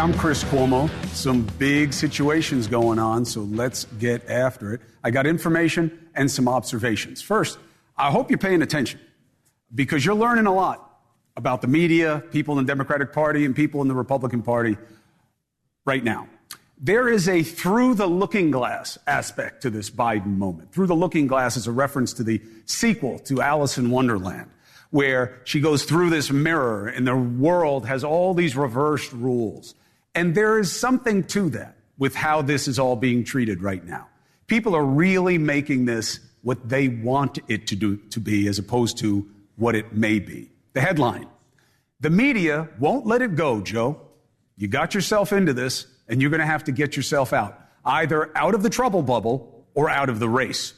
I'm Chris Cuomo. Some big situations going on, so let's get after it. I got information and some observations. First, I hope you're paying attention because you're learning a lot about the media, people in the Democratic Party, and people in the Republican Party right now. There is a through the looking glass aspect to this Biden moment. Through the looking glass is a reference to the sequel to Alice in Wonderland, where she goes through this mirror and the world has all these reversed rules. And there is something to that with how this is all being treated right now. People are really making this what they want it to be as opposed to what it may be. The headline: the media won't let it go, Joe. You got yourself into this, and you're going to have to get yourself out, either out of the trouble bubble or out of the race.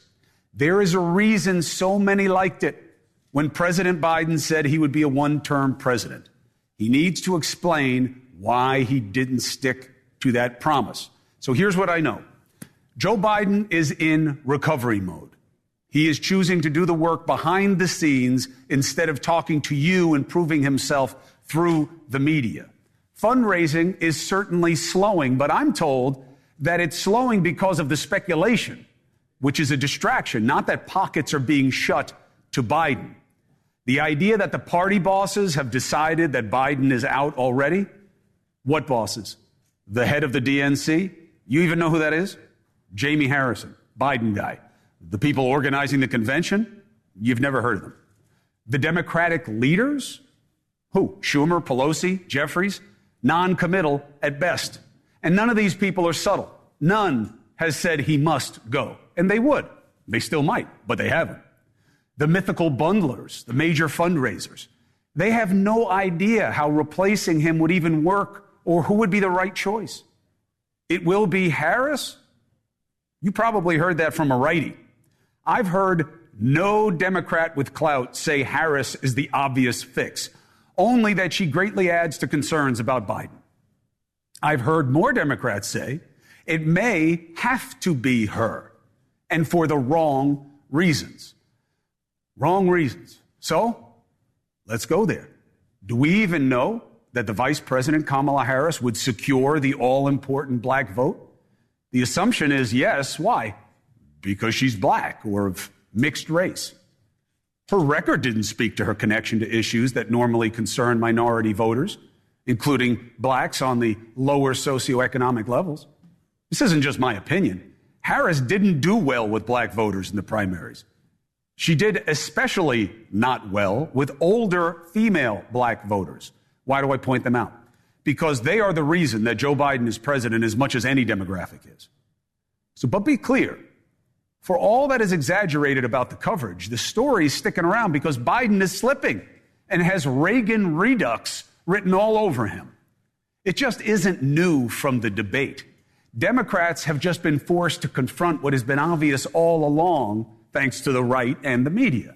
There is a reason so many liked it when President Biden said he would be a one-term president. He needs to explain why he didn't stick to that promise. So here's what I know. Joe Biden is in recovery mode. He is choosing to do the work behind the scenes instead of talking to you and proving himself through the media. Fundraising is certainly slowing, but I'm told that it's slowing because of the speculation, which is a distraction, not that pockets are being shut to Biden. The idea that the party bosses have decided that Biden is out already. What bosses? The head of the DNC? You even know who that is? Jamie Harrison, Biden guy. The people organizing the convention? You've never heard of them. The Democratic leaders? Who? Schumer, Pelosi, Jeffries? Non-committal at best. And none of these people are subtle. None has said he must go. And they would. They still might, but they haven't. The mythical bundlers, the major fundraisers, they have no idea how replacing him would even work or who would be the right choice. It will be Harris? You probably heard that from a righty. I've heard no Democrat with clout say Harris is the obvious fix, only that she greatly adds to concerns about Biden. I've heard more Democrats say it may have to be her, and for the wrong reasons. Wrong reasons. So, let's go there. Do we even know that the Vice President Kamala Harris would secure the all-important black vote? The assumption is yes. Why? Because she's black or of mixed race. Her record didn't speak to her connection to issues that normally concern minority voters, including blacks on the lower socioeconomic levels. This isn't just my opinion. Harris didn't do well with black voters in the primaries. She did especially not well with older female black voters. Why do I point them out? Because they are the reason that Joe Biden is president as much as any demographic is. So, but be clear. For all that is exaggerated about the coverage, the story's sticking around because Biden is slipping and has Reagan redux written all over him. It just isn't new from the debate. Democrats have just been forced to confront what has been obvious all along, thanks to the right and the media.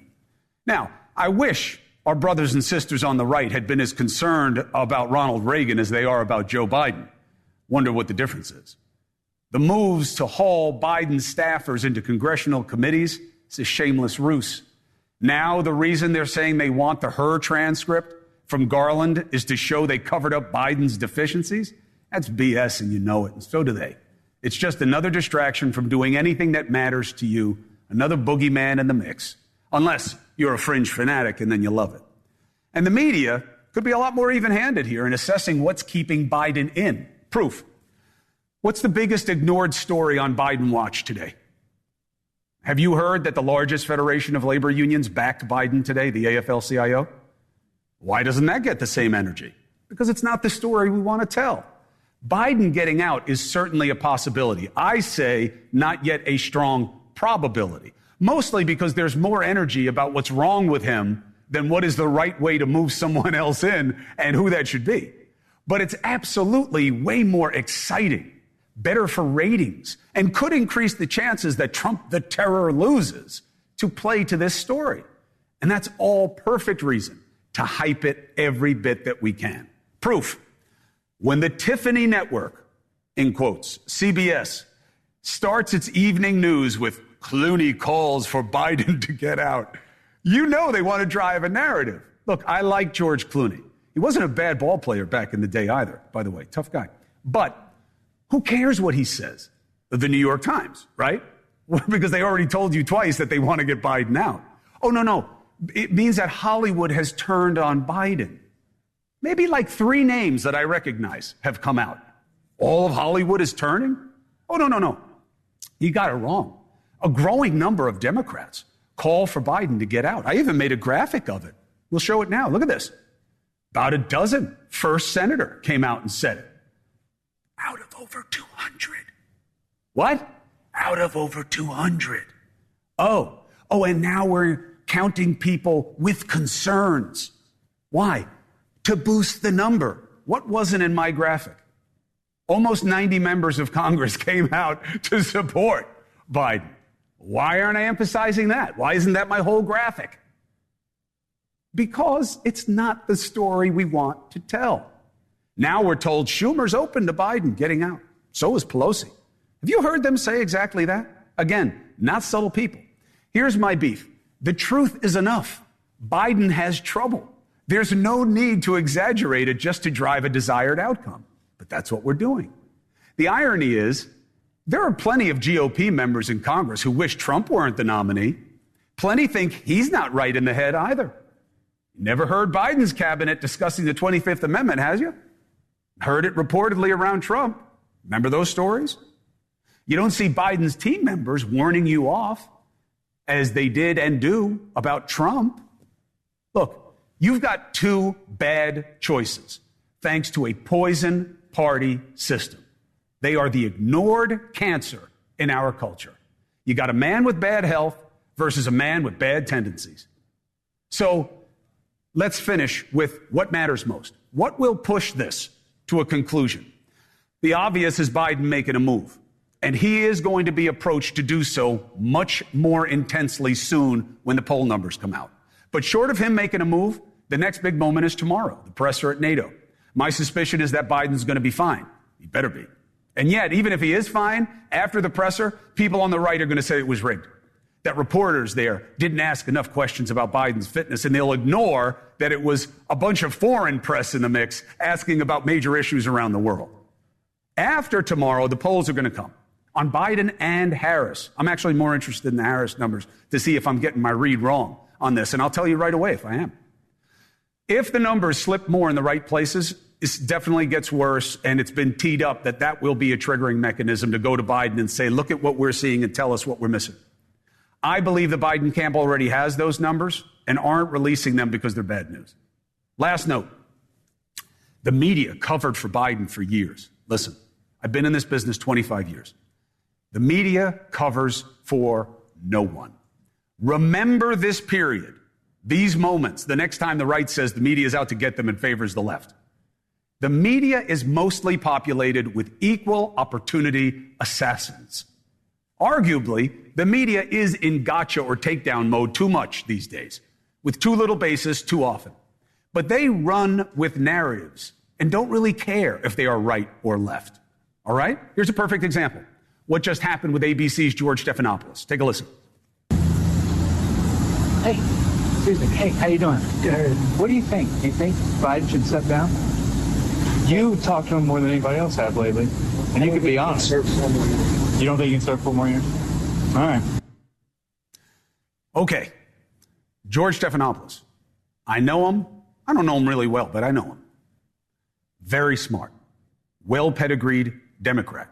Now, I wish our brothers and sisters on the right had been as concerned about Ronald Reagan as they are about Joe Biden. Wonder what the difference is. The moves to haul Biden's staffers into congressional committees is a shameless ruse. Now the reason they're saying they want the Her transcript from Garland is to show they covered up Biden's deficiencies. That's BS, and you know it, and so do they. It's just another distraction from doing anything that matters to you, another boogeyman in the mix, unless you're a fringe fanatic and then you love it. And the media could be a lot more even-handed here in assessing what's keeping Biden in. Proof. What's the biggest ignored story on Biden Watch today? Have you heard that the largest federation of labor unions backed Biden today, the AFL-CIO? Why doesn't that get the same energy? Because it's not the story we want to tell. Biden getting out is certainly a possibility. I say not yet a strong probability, mostly because there's more energy about what's wrong with him than what is the right way to move someone else in and who that should be. But it's absolutely way more exciting, better for ratings, and could increase the chances that Trump the Terror loses to play to this story. And that's all perfect reason to hype it every bit that we can. Proof. When the Tiffany Network, in quotes, CBS, starts its evening news with Clooney calls for Biden to get out, you know they want to drive a narrative. Look, I like George Clooney. He wasn't a bad ball player back in the day either, by the way. Tough guy. But who cares what he says? The New York Times, right? Because they already told you twice that they want to get Biden out. Oh, no. It means that Hollywood has turned on Biden. Maybe like 3 names that I recognize have come out. All of Hollywood is turning? Oh, no. You got it wrong. A growing number of Democrats call for Biden to get out. I even made a graphic of it. We'll show it now. Look at this. About a dozen first senator came out and said it. Out of over 200. What? Out of over 200. Oh, and now we're counting people with concerns. Why? To boost the number. What wasn't in my graphic? Almost 90 members of Congress came out to support Biden. Why aren't I emphasizing that? Why isn't that my whole graphic? Because it's not the story we want to tell. Now we're told Schumer's open to Biden getting out. So is Pelosi. Have you heard them say exactly that? Again, not subtle people. Here's my beef. The truth is enough. Biden has trouble. There's no need to exaggerate it just to drive a desired outcome. But that's what we're doing. The irony is, there are plenty of GOP members in Congress who wish Trump weren't the nominee. Plenty think he's not right in the head either. You never heard Biden's cabinet discussing the 25th Amendment, has you? Heard it reportedly around Trump. Remember those stories? You don't see Biden's team members warning you off, as they did and do about Trump. Look, you've got 2 bad choices, thanks to a poison party system. They are the ignored cancer in our culture. You got a man with bad health versus a man with bad tendencies. So let's finish with what matters most. What will push this to a conclusion? The obvious is Biden making a move. And he is going to be approached to do so much more intensely soon when the poll numbers come out. But short of him making a move, the next big moment is tomorrow, the presser at NATO. My suspicion is that Biden's going to be fine. He better be. And yet, even if he is fine, after the presser, people on the right are going to say it was rigged. That reporters there didn't ask enough questions about Biden's fitness, and they'll ignore that it was a bunch of foreign press in the mix asking about major issues around the world. After tomorrow, the polls are going to come on Biden and Harris. I'm actually more interested in the Harris numbers to see if I'm getting my read wrong on this, and I'll tell you right away if I am. If the numbers slip more in the right places, it definitely gets worse, and it's been teed up that will be a triggering mechanism to go to Biden and say, look at what we're seeing and tell us what we're missing. I believe the Biden camp already has those numbers and aren't releasing them because they're bad news. Last note, the media covered for Biden for years. Listen, I've been in this business 25 years. The media covers for no one. Remember this period, these moments, the next time the right says the media is out to get them and favors the left. The media is mostly populated with equal opportunity assassins. Arguably, the media is in gotcha or takedown mode too much these days, with too little basis too often. But they run with narratives and don't really care if they are right or left. All right? Here's a perfect example. What just happened with ABC's George Stephanopoulos. Take a listen. Hey, excuse me. Hey, how you doing? What do you think? Do you think Biden should step down? You talked to him more than anybody else have lately, and you could be honest. You don't think he can serve 4 more years? All right. Okay. George Stephanopoulos. I know him. I don't know him really well, but I know him. Very smart. Well-pedigreed Democrat.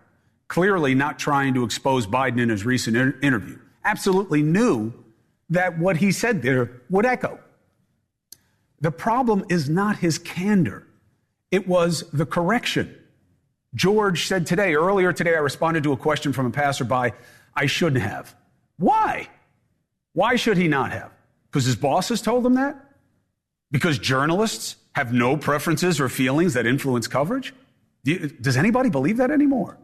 Clearly not trying to expose Biden in his recent interview. Absolutely knew that what he said there would echo. The problem is not his candor. It was the correction. George said earlier today, I responded to a question from a passerby, I shouldn't have. Why? Why should he not have? Because his bosses told him that? Because journalists have no preferences or feelings that influence coverage? Does anybody believe that anymore?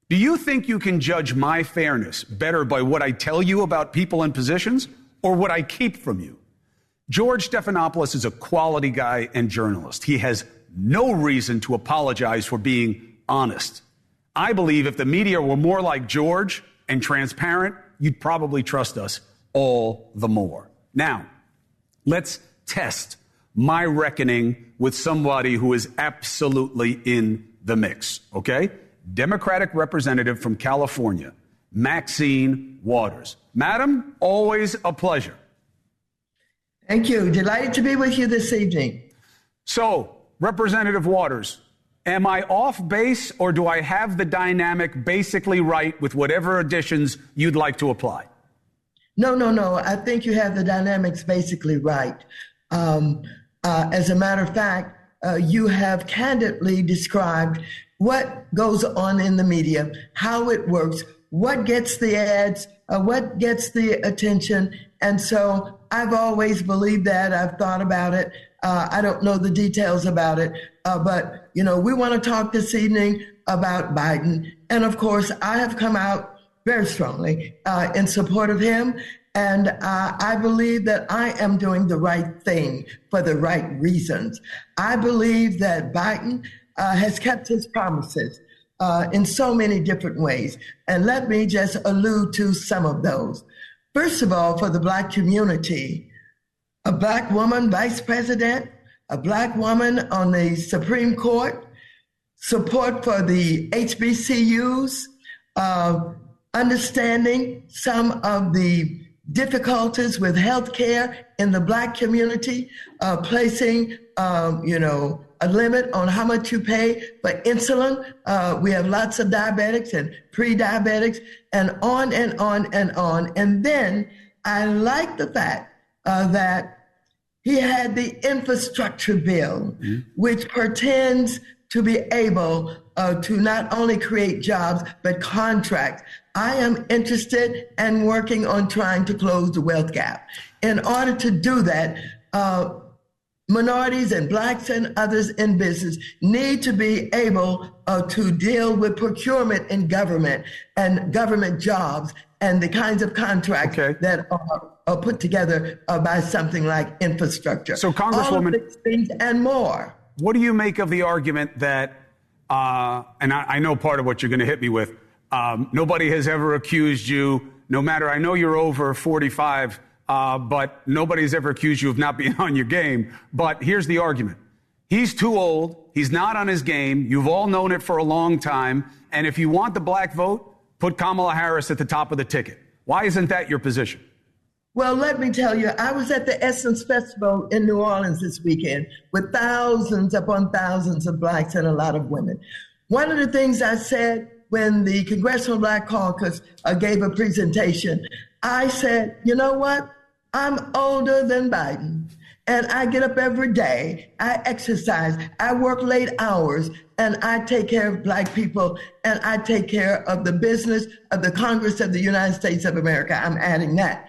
Do you think you can judge my fairness better by what I tell you about people and positions or what I keep from you? George Stephanopoulos is a quality guy and journalist. He has no reason to apologize for being honest. I believe if the media were more like George and transparent, you'd probably trust us all the more. Now, let's test my reckoning with somebody who is absolutely in the mix, okay? Democratic representative from California, Maxine Waters. Madam, always a pleasure. Thank you. Delighted to be with you this evening. So, Representative Waters, am I off base or do I have the dynamic basically right with whatever additions you'd like to apply? No. I think you have the dynamics basically right. As a matter of fact, you have candidly described what goes on in the media, how it works, what gets the ads, what gets the attention. And so I've always believed that. I've thought about it. I don't know the details about it. But, we want to talk this evening about Biden. And of course, I have come out very strongly in support of him. And I believe that I am doing the right thing for the right reasons. I believe that Biden has kept his promises in so many different ways. And let me just allude to some of those. First of all, for the Black community, a Black woman vice president, a Black woman on the Supreme Court, support for the HBCUs, understanding some of the difficulties with health care in the Black community, placing, a limit on how much you pay for insulin. We have lots of diabetics and pre-diabetics and on and on and on. And then I like the fact that he had the infrastructure bill, which pretends to be able to not only create jobs, but contracts. I am interested and working on trying to close the wealth gap. In order to do that, minorities and Blacks and others in business need to be able to deal with procurement in government and government jobs and the kinds of contracts that are put together by something like infrastructure. So, Congresswoman, all of these things and more. What do you make of the argument that, and I know part of what you're going to hit me with, nobody has ever accused you, no matter, I know you're over 45, but nobody's ever accused you of not being on your game. But here's the argument. He's too old. He's not on his game. You've all known it for a long time. And if you want the Black vote, put Kamala Harris at the top of the ticket. Why isn't that your position? Well, let me tell you, I was at the Essence Festival in New Orleans this weekend with thousands upon thousands of Blacks and a lot of women. One of the things I said when the Congressional Black Caucus gave a presentation, I said, you know what? I'm older than Biden, and I get up every day, I exercise, I work late hours, and I take care of Black people, and I take care of the business of the Congress of the United States of America. I'm adding that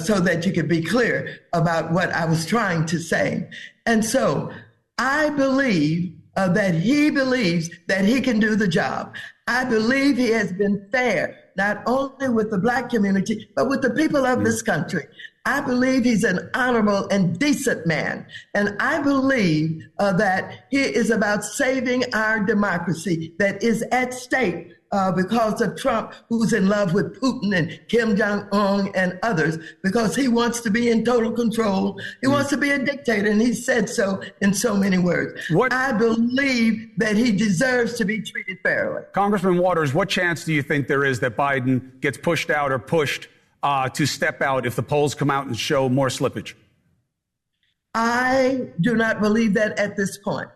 so that you can be clear about what I was trying to say. And so I believe that he believes that he can do the job. I believe he has been fair, not only with the Black community, but with the people of this country. I believe he's an honorable and decent man. And I believe that he is about saving our democracy that is at stake because of Trump, who's in love with Putin and Kim Jong-un and others, because he wants to be in total control. He wants to be a dictator, and he said so in so many words. I believe that he deserves to be treated fairly. Congressman Waters, what chance do you think there is that Biden gets pushed out or pushed to step out if the polls come out and show more slippage? I do not believe that at this point.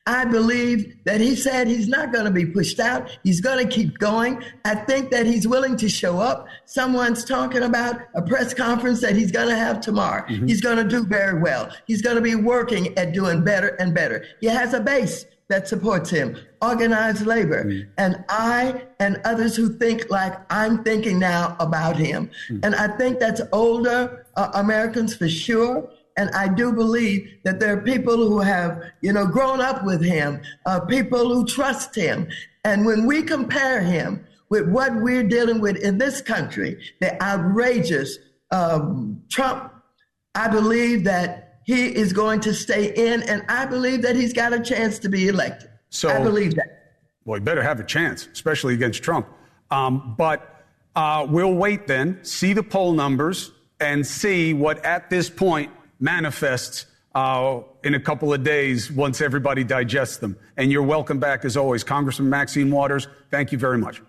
I believe that he said he's not going to be pushed out. He's going to keep going. I think that he's willing to show up. Someone's talking about a press conference that he's going to have tomorrow. He's going to do very well. He's going to be working at doing better and better. He has a base that supports him, organized labor. And I and others who think like I'm thinking now about him. And I think that's older Americans for sure. And I do believe that there are people who have, grown up with him, people who trust him. And when we compare him with what we're dealing with in this country, the outrageous Trump, I believe that he is going to stay in, and I believe that he's got a chance to be elected. So I believe that. Well, he better have a chance, especially against Trump. But we'll wait then, see the poll numbers, and see what at this point manifests in a couple of days once everybody digests them. And you're welcome back as always. Congressman Maxine Waters, thank you very much.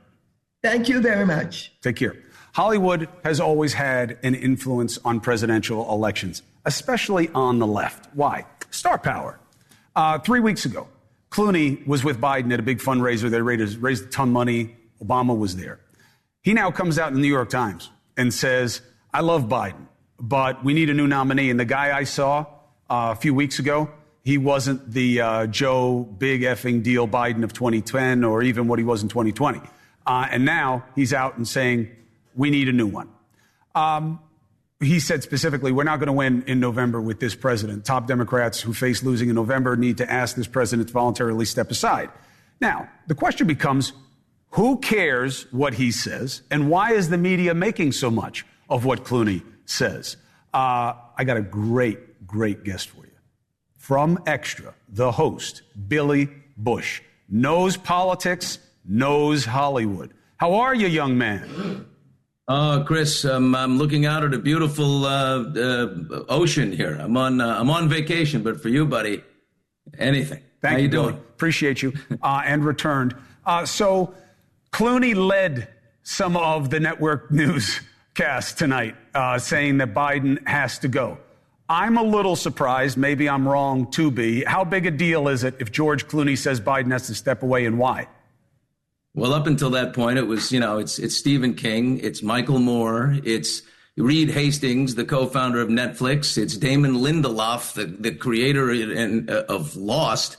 Thank you very much. Take care. Hollywood has always had an influence on presidential elections, especially on the left. Why? Star power. 3 weeks ago, Clooney was with Biden at a big fundraiser. They raised a ton of money. Obama was there. He now comes out in the New York Times and says, I love Biden, but we need a new nominee. And the guy I saw a few weeks ago, he wasn't the Joe big effing deal Biden of 2010 or even what he was in 2020. And now he's out and saying, we need a new one. He said specifically, we're not going to win in November with this president. Top Democrats who face losing in November need to ask this president to voluntarily step aside. Now, the question becomes, who cares what he says, and why is the media making so much of what Clooney says? I got a great guest for you. From Extra, the host, Billy Bush. Knows politics, knows Hollywood. How are you, young man? Oh, Chris, I'm looking out at a beautiful ocean here. I'm on vacation, but for you, buddy, anything. Thank you, Billy. Appreciate you. And returned. So Clooney led some of the network newscast tonight, saying that Biden has to go. I'm a little surprised. Maybe I'm wrong to be. How big a deal is it if George Clooney says Biden has to step away, and why? Well, up until that point, it was, it's Stephen King, it's Michael Moore, it's Reed Hastings, the co-founder of Netflix, it's Damon Lindelof, the creator of Lost.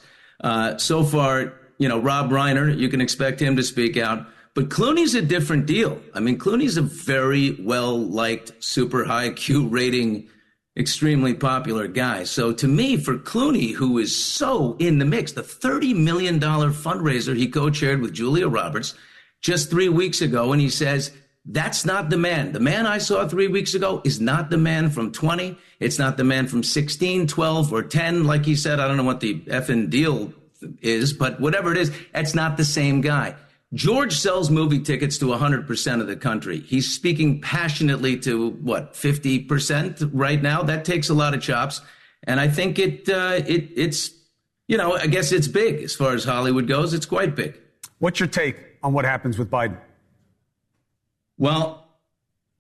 So far, Rob Reiner, you can expect him to speak out. But Clooney's a different deal. I mean, Clooney's a very well-liked, super high Q rating, extremely popular guy. So to me, for Clooney, who is so in the mix, the $30 million fundraiser he co-chaired with Julia Roberts just 3 weeks ago, and he says, that's not the man. The man I saw 3 weeks ago is not the man from 20. It's not the man from 16, 12, or 10. Like he said, I don't know what the effing deal is, but whatever it is, that's not the same guy. George sells movie tickets to 100% of the country. He's speaking passionately to, 50% right now? That takes a lot of chops. And I think it's, I guess it's big as far as Hollywood goes. It's quite big. What's your take on what happens with Biden? Well,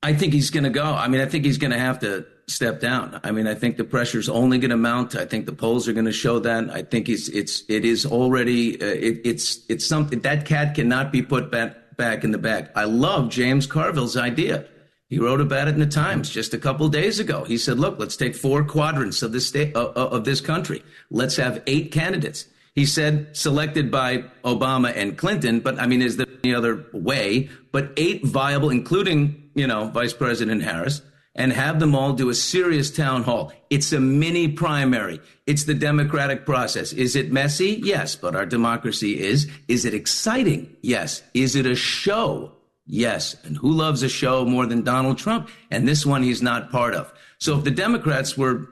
I think he's going to go. I mean, I think he's going to have to step down. I mean, I think the pressure's only going to mount. I think the polls are going to show that. I think it is already it's something that cat cannot be put back in the bag. I love James Carville's idea. He wrote about it in the Times just a couple of days ago. He said, look, let's take 4 quadrants of this state of this country. Let's have 8 candidates. He said selected by Obama and Clinton, but I mean, is there any other way? But 8 viable, including, Vice President Harris, and have them all do a serious town hall. It's a mini primary. It's the democratic process. Is it messy? Yes, but our democracy is. Is it exciting? Yes. Is it a show? Yes. And who loves a show more than Donald Trump? And this one he's not part of. So if the Democrats were,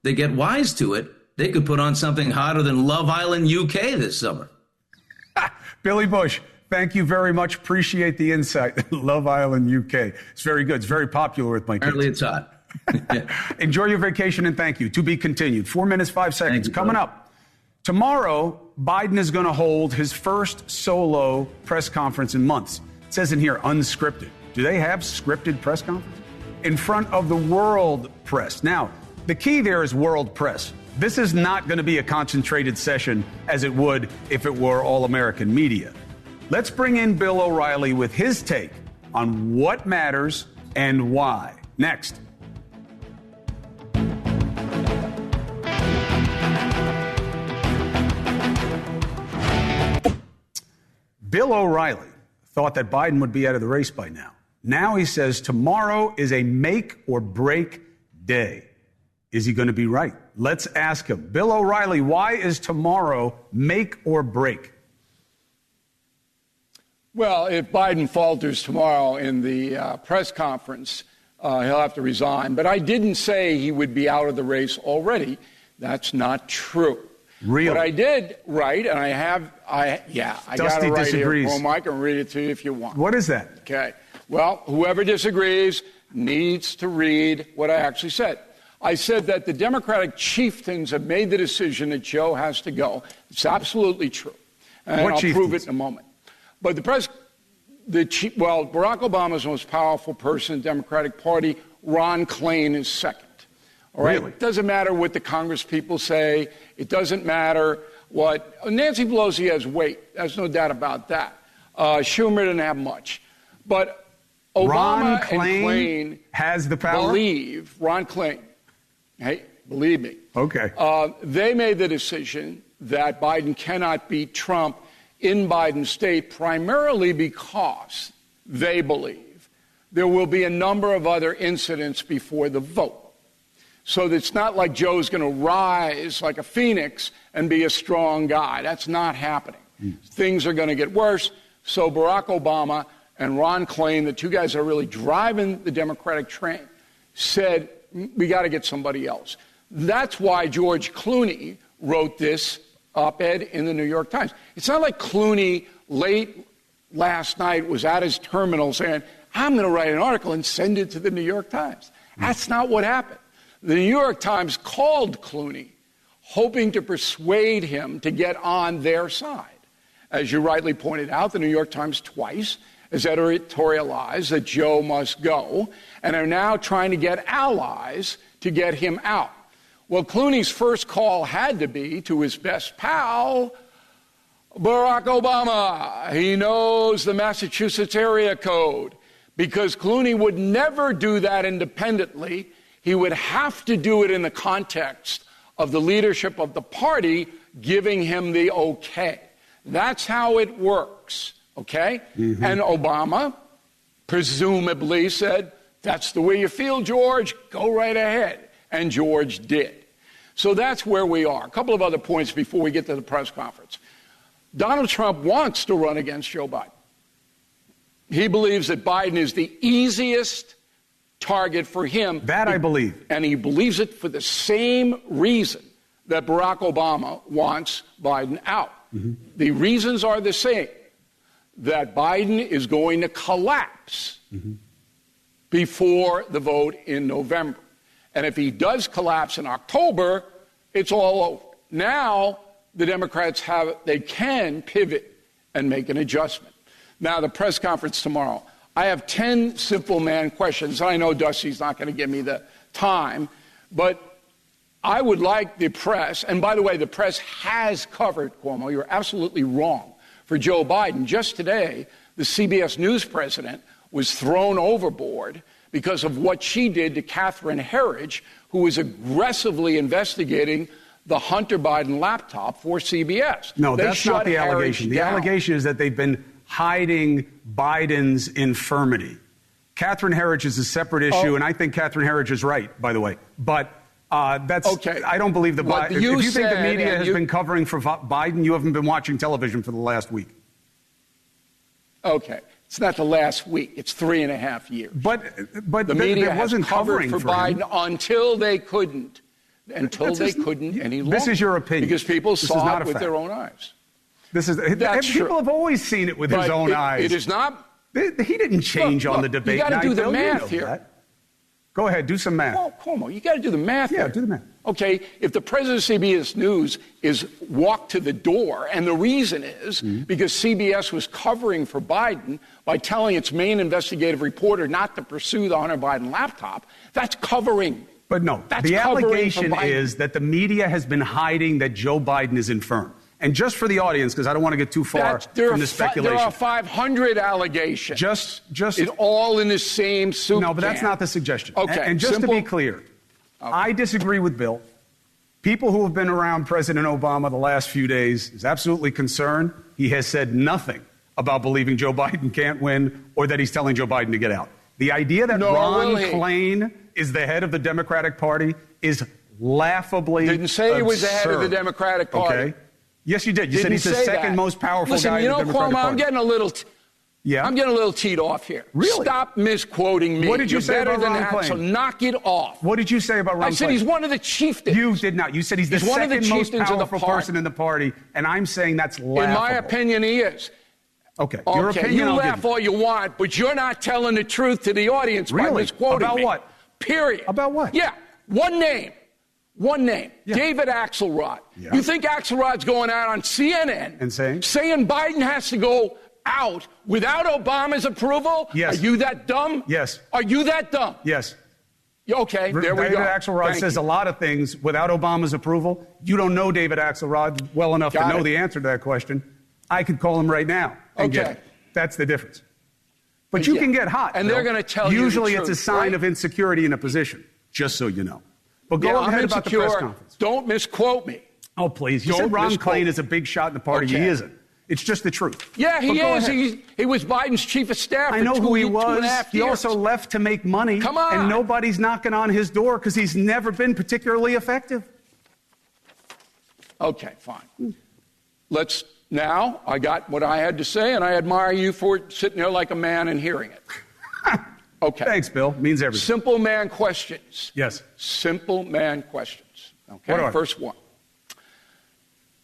they get wise to it, they could put on something hotter than Love Island UK this summer. Billy Bush, thank you very much. Appreciate the insight. Love Island UK. It's very good. It's very popular with my kids. Apparently it's hot. Enjoy your vacation and thank you. To be continued. 4 minutes, 5 seconds. Coming up. Tomorrow, Biden is going to hold his first solo press conference in months. It says in here, unscripted. Do they have scripted press conference? In front of the world press. Now, the key there is world press. This is not going to be a concentrated session as it would if it were all-American media. Let's bring in Bill O'Reilly with his take on what matters and why. Next. Bill O'Reilly thought that Biden would be out of the race by now. Now he says tomorrow is a make or break day. Is he going to be right? Let's ask him. Bill O'Reilly, why is tomorrow make or break? Well, if Biden falters tomorrow in the press conference, he'll have to resign. But I didn't say he would be out of the race already. That's not true. Really? What I did write, and I got it right disagrees. here. I can read it to you if you want. What is that? Okay. Well, whoever disagrees needs to read what I actually said. I said that the Democratic chieftains have made the decision that Joe has to go. It's absolutely true. And I'll prove it in a moment. But Barack Obama's the most powerful person in the Democratic Party. Ron Klain is second. All right? Really? It doesn't matter what the Congress people say. It doesn't matter what Nancy Pelosi has weight. There's no doubt about that. Schumer didn't have much. But Obama and Klain has the power? Ron Klain. Hey, believe me. Okay. They made the decision that Biden cannot beat Trump in Biden's state, primarily because they believe there will be a number of other incidents before the vote. So that it's not like Joe's going to rise like a phoenix and be a strong guy. That's not happening. Things are going to get worse. So Barack Obama and Ron Klain, the two guys that are really driving the Democratic train, said, we got to get somebody else. That's why George Clooney wrote this op-ed in the New York Times. It's not like Clooney late last night was at his terminal saying, I'm going to write an article and send it to the New York Times. That's not what happened. The New York Times called Clooney, hoping to persuade him to get on their side. As you rightly pointed out, the New York Times twice has editorialized that Joe must go and are now trying to get allies to get him out. Well, Clooney's first call had to be to his best pal, Barack Obama. He knows the Massachusetts area code because Clooney would never do that independently. He would have to do it in the context of the leadership of the party giving him the okay. That's how it works, okay? Mm-hmm. And Obama presumably said, that's the way you feel, George, go right ahead. And George did. So that's where we are. A couple of other points before we get to the press conference. Donald Trump wants to run against Joe Biden. He believes that Biden is the easiest target for him. That I believe. And he believes it for the same reason that Barack Obama wants Biden out. Mm-hmm. The reasons are the same. That Biden is going to collapse before the vote in November. And if he does collapse in October, it's all over. Now, the Democrats they can pivot and make an adjustment. Now, the press conference tomorrow. I have 10 simple man questions. I know Dusty's not going to give me the time, but I would like the press, and by the way, the press has covered, Cuomo, you're absolutely wrong, for Joe Biden. Just today, the CBS News president was thrown overboard because of what she did to Catherine Herridge, who was aggressively investigating the Hunter Biden laptop for CBS. No, that's not the allegation. The allegation is that they've been hiding Biden's infirmity. Catherine Herridge is a separate issue, and I think Catherine Herridge is right, by the way. But that's okay. I don't believe the Biden. If you think the media has been covering for Biden, you haven't been watching television for the last week. Okay. It's not the last week. It's 3.5 years. But the media wasn't covering for Biden him. until they couldn't. Until they couldn't any longer. This is your opinion. Because people saw it with their own eyes. People have always seen it with his own eyes. It is not. He didn't change on the debate night. You got to do the math here. That. Go ahead, do some math. Cuomo, you got to do the math here. Yeah, do the math. Okay, if the president of CBS News is walked to the door, and the reason is because CBS was covering for Biden by telling its main investigative reporter not to pursue the Hunter Biden laptop, that's covering. But no, the allegation is that the media has been hiding that Joe Biden is infirm. And just for the audience, because I don't want to get too far from the speculation. There are 500 allegations. Just it's all in the same soup No, but that's not the suggestion. Okay, and just to be clear, I disagree with Bill. People who have been around President Obama the last few days is absolutely concerned. He has said nothing about believing Joe Biden can't win or that he's telling Joe Biden to get out. The idea that Ron Klain is the head of the Democratic Party is laughably Didn't say absurd. He was the head of the Democratic Party. Okay. Yes, you did. You said he's the second most powerful guy in the Democratic Party. Cuomo, I'm getting a little teed off here. Really? Stop misquoting me. What did you say about Ron Klain? So knock it off. What did you say about Ron Klain? I said he's one of the chieftains. You did not. You said he's the second most powerful person in the party, and I'm saying that's laughable. In my opinion, he is. Okay. Your opinion, you laugh all you want, but you're not telling the truth to the audience by misquoting me. About what? Period. About what? Yeah. One name. Yeah. David Axelrod. Yeah. You think Axelrod's going out on CNN and saying Biden has to go out without Obama's approval? Yes. Are you that dumb? Yes. Are you that dumb? Yes. Okay, there we go. David Axelrod says a lot of things without Obama's approval. You don't know David Axelrod well enough to know the answer to that question. I could call him right now and get it. That's the difference. But you can get hot. And they're going to tell you usually the truth, it's a sign of insecurity in a position, just so you know. But go ahead about the press conference. Don't misquote me. Oh, please. You said Ron Klain is a big shot in the party. He isn't. It's just the truth. Yeah, he is. He was Biden's chief of staff. I know who he was. 2.5 years. He also left to make money. Come on. And nobody's knocking on his door because he's never been particularly effective. Okay, fine. Now, I got what I had to say, and I admire you for sitting there like a man and hearing it. Okay. Thanks, Bill. Means everything. Simple man questions. Yes. Simple man questions. Okay, what first one.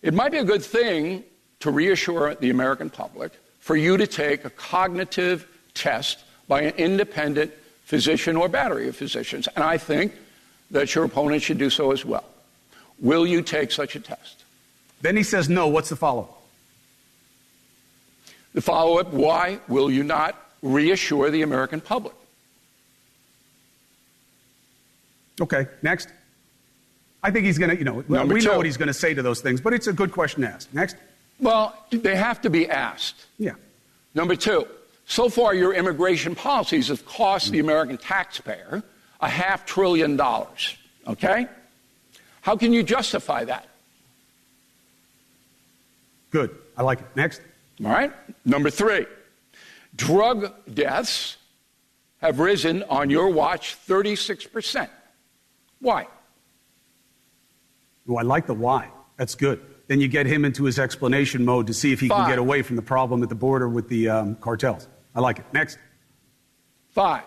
It might be a good thing to reassure the American public for you to take a cognitive test by an independent physician or battery of physicians, and I think that your opponent should do so as well. Will you take such a test? Then he says no. What's the follow-up? The follow-up, why will you not reassure the American public? Okay, next. I think he's going to, we know what he's going to say to those things, but it's a good question to ask. Next. Well, they have to be asked. Yeah. Number two, so far your immigration policies have cost the American taxpayer $500 billion. Okay? How can you justify that? Good. I like it. Next. All right. Number three, drug deaths have risen on your watch 36%. Why? Oh, I like the why. That's good. Then you get him into his explanation mode to see if he can get away from the problem at the border with the cartels. I like it. Next. 5,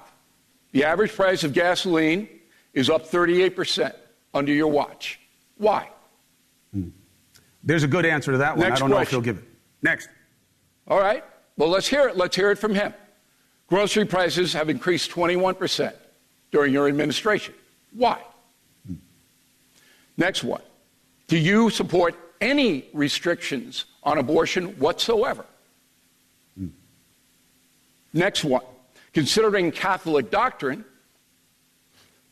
the average price of gasoline is up 38% under your watch. Why? There's a good answer to that one. I don't know if he'll give it. Next. All right. Well, let's hear it. Let's hear it from him. Grocery prices have increased 21% during your administration. Why? Next one. Do you support any restrictions on abortion whatsoever? Next one. Considering Catholic doctrine,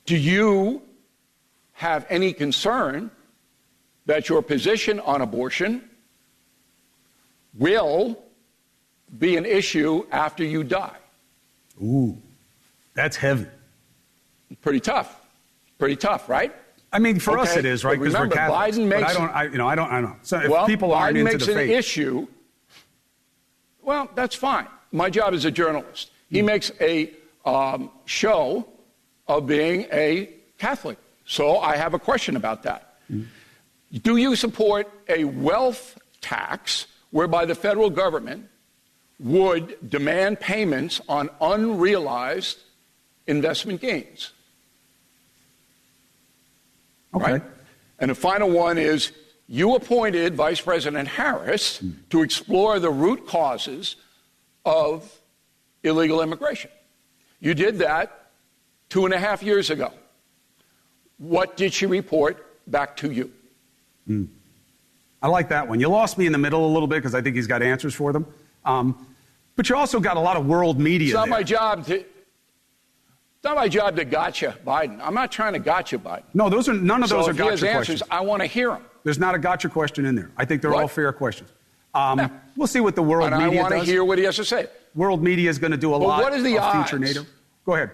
do you have any concern that your position on abortion will be an issue after you die? Ooh, that's heavy. Pretty tough. Pretty tough, right? I mean, for us it is, right? Because we're Catholics. Biden makes, but I don't. So if people aren't Biden into makes the faith, an issue. Well, that's fine. My job is a journalist. He makes a show of being a Catholic. So I have a question about that. Do you support a wealth tax whereby the federal government would demand payments on unrealized investment gains? Okay. Right? And the final one is, you appointed Vice President Harris to explore the root causes of illegal immigration. You did that 2.5 years ago. What did she report back to you? I like that one. You lost me in the middle a little bit because I think he's got answers for them. But you also got a lot of world media. It's not my job to gotcha Biden. I'm not trying to gotcha Biden. No, none of those are gotcha questions. So if he has answers, I want to hear them. There's not a gotcha question in there. I think they're all fair questions. We'll see what the world media does. I want to hear what he has to say. World media is going to do a lot what is the of odds? future NATO. Go ahead.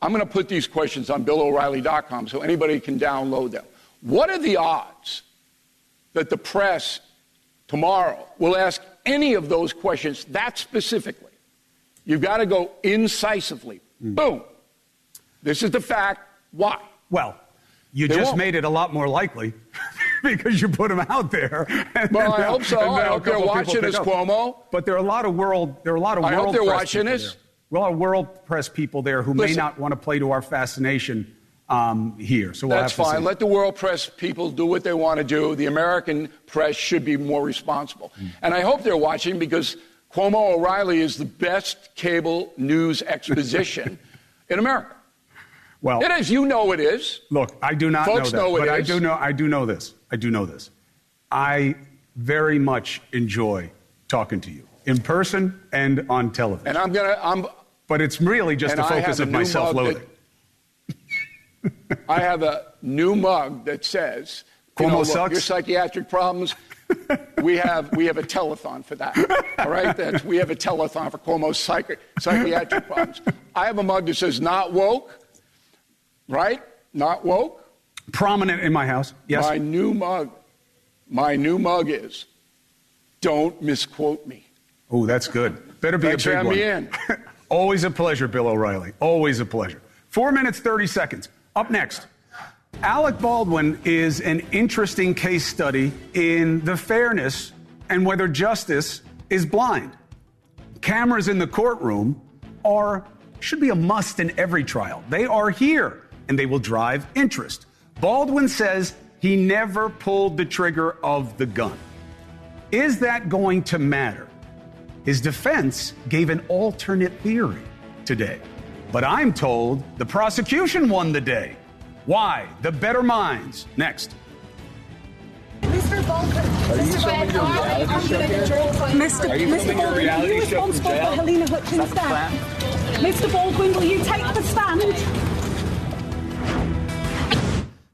I'm going to put these questions on BillO'Reilly.com so anybody can download them. What are the odds that the press tomorrow will ask any of those questions that specifically? You've got to go incisively. Boom. This is the fact. Why? Well, you just made it a lot more likely because you put them out there. Well, I hope so. I hope they're watching this, Cuomo. But there are a lot of world. I hope they're watching this. Well, a lot of world press people there who may not want to play to our fascination here. So that's fine. Let the world press people do what they want to do. The American press should be more responsible. And I hope they're watching because Cuomo O'Reilly is the best cable news exposition in America. Well, it is. You know it is. Look, I do not Folks know that, but is. I do know this. I very much enjoy talking to you in person and on television. And but it's really just a focus of my self-loathing. I have a new mug that says, Cuomo sucks. Your psychiatric problems, we have a telethon for that. All right? We have a telethon for Cuomo's psychiatric problems. I have a mug that says not woke, right? Not woke. Prominent in my house, yes. My new mug is don't misquote me. Oh, that's good. Better be Thanks a big for one. having me in. Always a pleasure, Bill O'Reilly. Always a pleasure. 4 minutes, 30 seconds. Up next, Alec Baldwin is an interesting case study in the fairness and whether justice is blind. Cameras in the courtroom should be a must in every trial. They are here, and they will drive interest. Baldwin says he never pulled the trigger of the gun. Is that going to matter? His defense gave an alternate theory today. But I'm told the prosecution won the day. Why? The better minds. Next. Mr. Baldwin, Mr. Baldwin, are you responsible for Helena Hutchins' death? Mr. Baldwin, will you take the stand?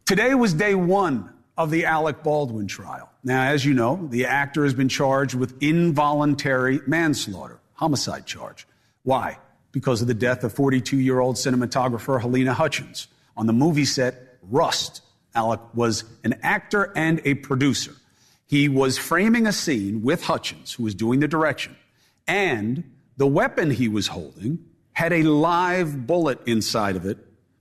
Today was day one of the Alec Baldwin trial. Now, as you know, the actor has been charged with involuntary manslaughter, homicide charge. Why? Because of the death of 42-year-old cinematographer Helena Hutchins. On the movie set Rust, Alec was an actor and a producer. He was framing a scene with Hutchins, who was doing the direction, and the weapon he was holding had a live bullet inside of it,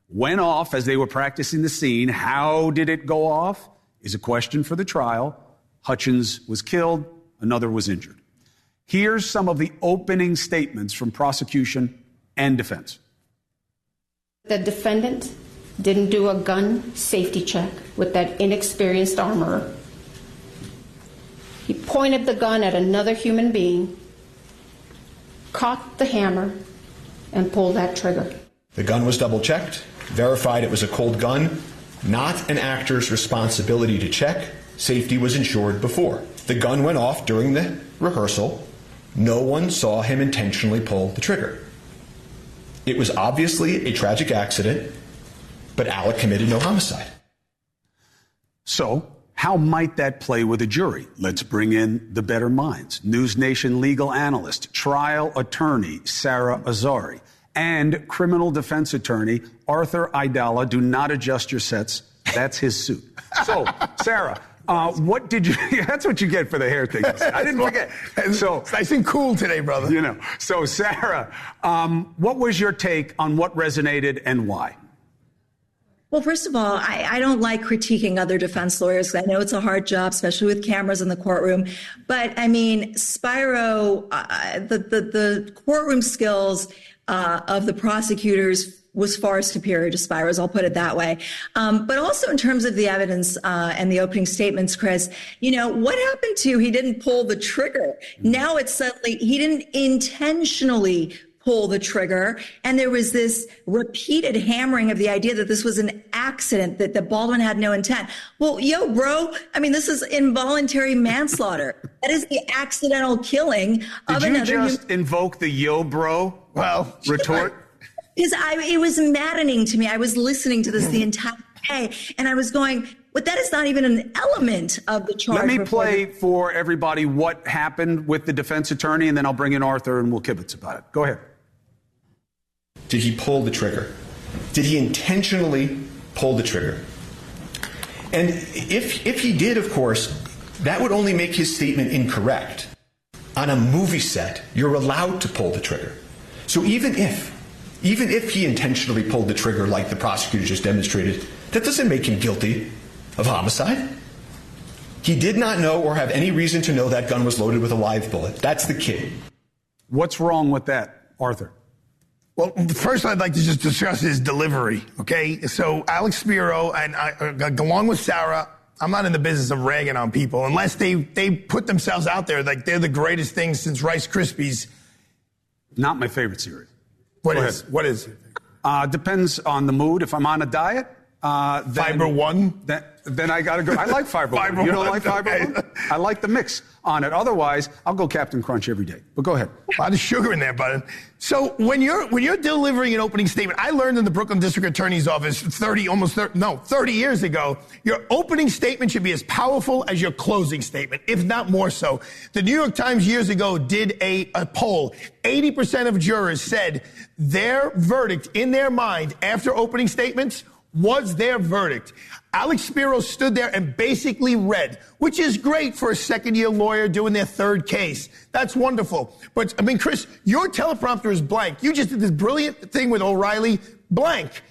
went off as they were practicing the scene. How did it go off is a question for the trial. Hutchins was killed, another was injured. Here's some of the opening statements from prosecution and defense. The defendant didn't do a gun safety check with that inexperienced armorer. He pointed the gun at another human being, cocked the hammer, and pulled that trigger. The gun was double-checked, verified it was a cold gun, not an actor's responsibility to check. Safety was ensured before. The gun went off during the rehearsal. No one saw him intentionally pull the trigger. It was obviously a tragic accident, but Alec committed no homicide. So, how might that play with a jury? Let's bring in the better minds. NewsNation legal analyst, trial attorney Sarah Azari, and criminal defense attorney Arthur Aidala. Do not adjust your sets. That's his suit. So, Sarah, what did you... That's what you get for the hair thing. I didn't forget. So it's nice and cool today, brother. You know. So, Sarah, what was your take on what resonated and why? Well, first of all, I don't like critiquing other defense lawyers. I know it's a hard job, especially with cameras in the courtroom. But, I mean, Spiro, the courtroom skills of the prosecutors was far superior to Spiro's, I'll put it that way. But also in terms of the evidence and the opening statements, Chris, you know, what happened to he didn't pull the trigger? Now it's suddenly he didn't intentionally pull the trigger. And there was this repeated hammering of the idea that this was an accident, that Baldwin had no intent. Well, yo, bro, I mean, this is involuntary manslaughter. That is the accidental killing of another. Did you just invoke the yo, bro? Well, retort? Because it was maddening to me. I was listening to this the entire day, and I was going, but that is not even an element of the charge. Let me play for everybody what happened with the defense attorney, and then I'll bring in Arthur and we'll kibitz about it. Go ahead. Did he pull the trigger? Did he intentionally pull the trigger? And if he did, of course, that would only make his statement incorrect. On a movie set, you're allowed to pull the trigger. So even if he intentionally pulled the trigger like the prosecutor just demonstrated, that doesn't make him guilty of homicide. He did not know or have any reason to know that gun was loaded with a live bullet. That's the key. What's wrong with that, Arthur? Well, first I'd like to just discuss his delivery, okay? So Alex Spiro and along with Sarah, I'm not in the business of ragging on people unless they put themselves out there like they're the greatest thing since Rice Krispies. Not my favorite series. What is it? Depends on the mood. If I'm on a diet, then Fiber One? Then I got to go. I like Fiber One. You don't like Fiber One? I like the mix on it. Otherwise, I'll go Captain Crunch every day. But go ahead. A lot of sugar in there, bud. So when you're delivering an opening statement, I learned in the Brooklyn District Attorney's Office 30 years ago, your opening statement should be as powerful as your closing statement, if not more so. The New York Times years ago did a poll. 80% of jurors said their verdict in their mind after opening statements was their verdict. Alex Spiro stood there and basically read, which is great for a second-year lawyer doing their third case. That's wonderful. But, I mean, Chris, your teleprompter is blank. You just did this brilliant thing with O'Reilly, blank.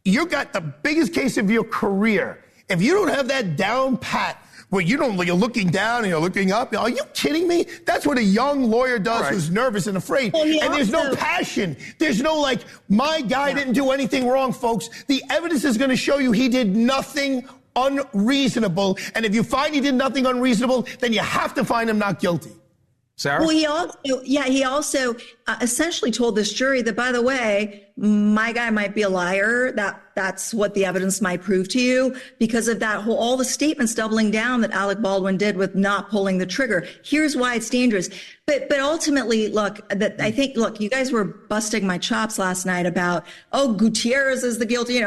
You got the biggest case of your career. If you don't have that down pat, where you're looking down and you're looking up. Are you kidding me? That's what a young lawyer does who's nervous and afraid. Well, and there's no passion. There's no my guy didn't do anything wrong, folks. The evidence is going to show you he did nothing unreasonable. And if you find he did nothing unreasonable, then you have to find him not guilty. Sarah? Well, he also essentially told this jury that, by the way, my guy might be a liar. That's what the evidence might prove to you because of that all the statements doubling down that Alec Baldwin did with not pulling the trigger. Here's why it's dangerous. But ultimately, you guys were busting my chops last night about, Gutierrez is the guilty,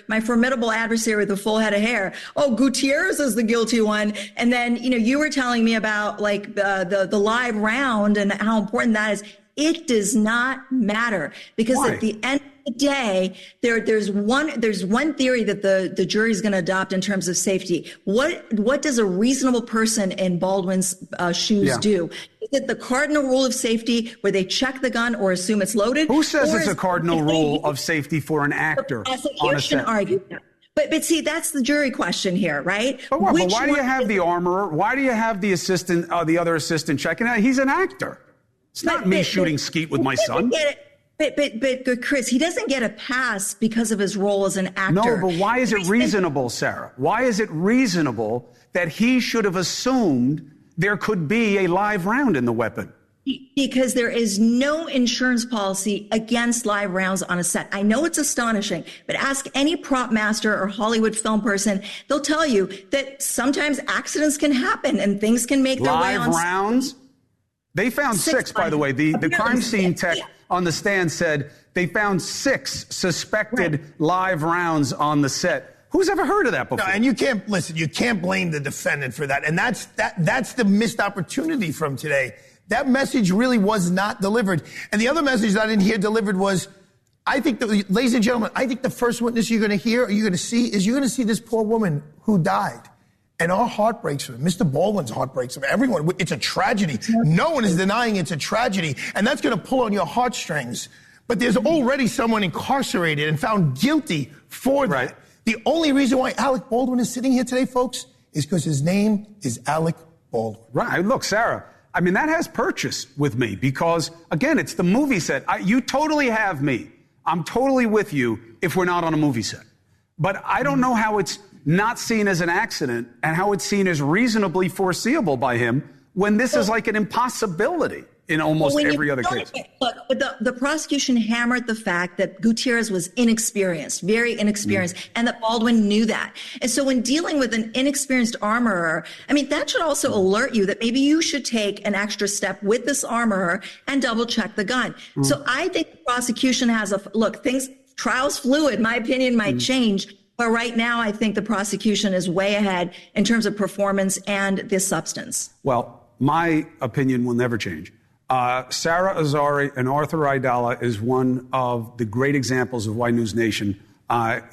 my formidable adversary with a full head of hair. Gutierrez is the guilty one. And then, you were telling me about the live round and how important that is. It does not matter because at the end of the day, there's one theory that the jury is going to adopt in terms of safety. What does a reasonable person in Baldwin's shoes do? Is it the cardinal rule of safety where they check the gun or assume it's loaded? Who says it's a cardinal rule of safety for an actor on a set? But see, that's the jury question here, right? But why do you have the armorer? Why do you have the assistant, the other assistant checking it? He's an actor. It's not me shooting skeet with my son. But Chris, he doesn't get a pass because of his role as an actor. No, but why is it reasonable, Sarah? Why is it reasonable that he should have assumed there could be a live round in the weapon? Because there is no insurance policy against live rounds on a set. I know it's astonishing, but ask any prop master or Hollywood film person. They'll tell you that sometimes accidents can happen and things can make their way on. Live rounds? They found six, by the way. The crime scene tech on the stand said they found 6 suspected live rounds on the set. Who's ever heard of that before? No, and you can't blame the defendant for that. And that's the missed opportunity from today. That message really was not delivered. And the other message that I didn't hear delivered was, ladies and gentlemen, I think the first witness you're going to hear or you're going to see is this poor woman who died. And our heart breaks for him. Mr. Baldwin's heart breaks for everyone. It's a tragedy. No one is denying it's a tragedy. And that's going to pull on your heartstrings. But there's already someone incarcerated and found guilty for that. Right. The only reason why Alec Baldwin is sitting here today, folks, is because his name is Alec Baldwin. Right. Look, Sarah, I mean, that has purchase with me because, again, it's the movie set. You totally have me. I'm totally with you if we're not on a movie set. But I don't know how it's not seen as an accident and how it's seen as reasonably foreseeable by him when this is like an impossibility in almost every other case. Look, the prosecution hammered the fact that Gutierrez was inexperienced, very inexperienced, and that Baldwin knew that. And so when dealing with an inexperienced armorer, I mean, that should also alert you that maybe you should take an extra step with this armorer and double check the gun. So I think the prosecution has trial's fluid. My opinion might change. But right now, I think the prosecution is way ahead in terms of performance and the substance. Well, my opinion will never change. Sarah Azari and Arthur Aidala is one of the great examples of why NewsNation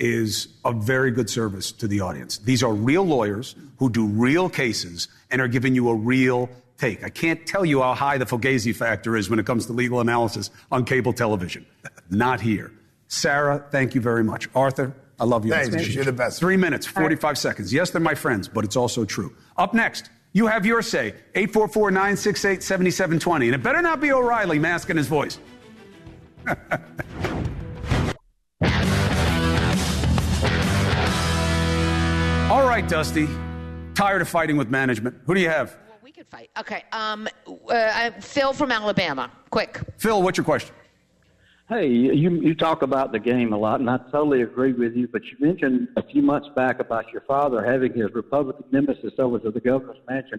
is a very good service to the audience. These are real lawyers who do real cases and are giving you a real take. I can't tell you how high the Fugazi factor is when it comes to legal analysis on cable television. Not here. Sarah, thank you very much. Arthur, I love you. Thanks, you're the best. 3 minutes, 45 seconds. Yes, they're my friends, but it's also true. Up next, you have your say. 844-968-7720. And it better not be O'Reilly masking his voice. All right, Dusty. Tired of fighting with management. Who do you have? Well, we could fight. Okay. Phil from Alabama. Quick. Phil, what's your question? Hey, you talk about the game a lot, and I totally agree with you, but you mentioned a few months back about your father having his Republican nemesis over to the governor's mansion,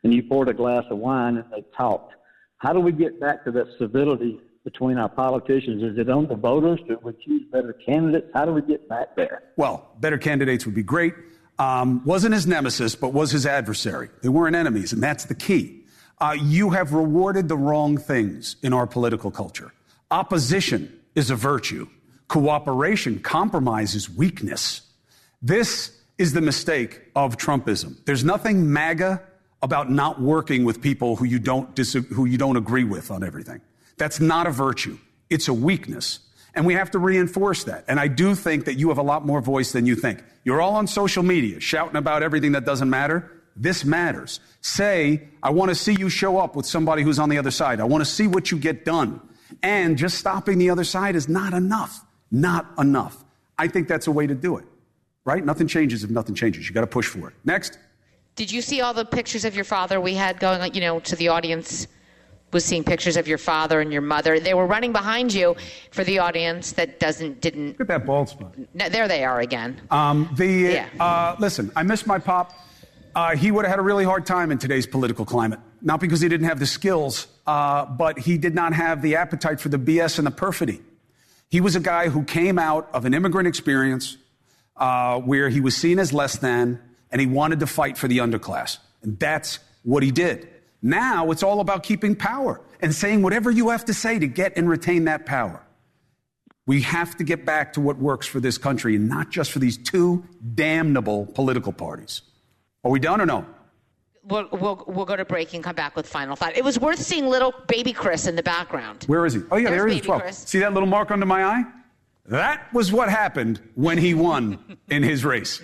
and you poured a glass of wine and they talked. How do we get back to that civility between our politicians? Is it on the voters? Do we choose better candidates? How do we get back there? Well, better candidates would be great. Wasn't his nemesis, but was his adversary. They weren't enemies, and that's the key. You have rewarded the wrong things in our political culture. Opposition is a virtue. Cooperation, compromise is weakness. This is the mistake of Trumpism. There's nothing MAGA about not working with people who you don't agree with on everything. That's not a virtue. It's a weakness. And we have to reinforce that. And I do think that you have a lot more voice than you think. You're all on social media shouting about everything that doesn't matter. This matters. Say, I want to see you show up with somebody who's on the other side. I want to see what you get done. And just stopping the other side is not enough. Not enough. I think that's a way to do it, right? Nothing changes if nothing changes. You got to push for it. Next. Did you see all the pictures of your father we had going, to the audience was seeing pictures of your father and your mother. They were running behind you for the audience that didn't. Look at that bald spot. No, there they are again. Listen, I miss my pop. He would have had a really hard time in today's political climate. Not because he didn't have the skills, but he did not have the appetite for the BS and the perfidy. He was a guy who came out of an immigrant experience where he was seen as less than, and he wanted to fight for the underclass. And that's what he did. Now it's all about keeping power and saying whatever you have to say to get and retain that power. We have to get back to what works for this country and not just for these two damnable political parties. Are we done or no? We'll go to break and come back with final thought. It was worth seeing little baby Chris in the background. Where is he? Oh, yeah, there he is. Well, see that little mark under my eye? That was what happened when he won in his race.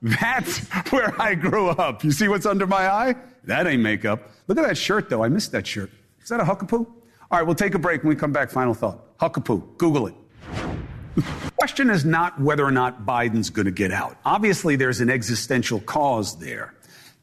That's where I grew up. You see what's under my eye? That ain't makeup. Look at that shirt, though. I missed that shirt. Is that a huckapoo? All right, we'll take a break. When we come back, final thought. Huckapoo. Google it. The question is not whether or not Biden's going to get out. Obviously, there's an existential cause there.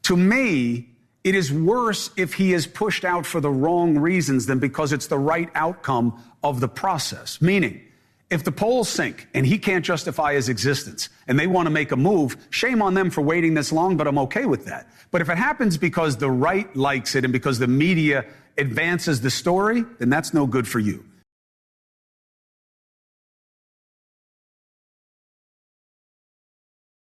To me, it is worse if he is pushed out for the wrong reasons than because it's the right outcome of the process. Meaning, if the polls sink and he can't justify his existence and they want to make a move, shame on them for waiting this long, but I'm okay with that. But if it happens because the right likes it and because the media advances the story, then that's no good for you.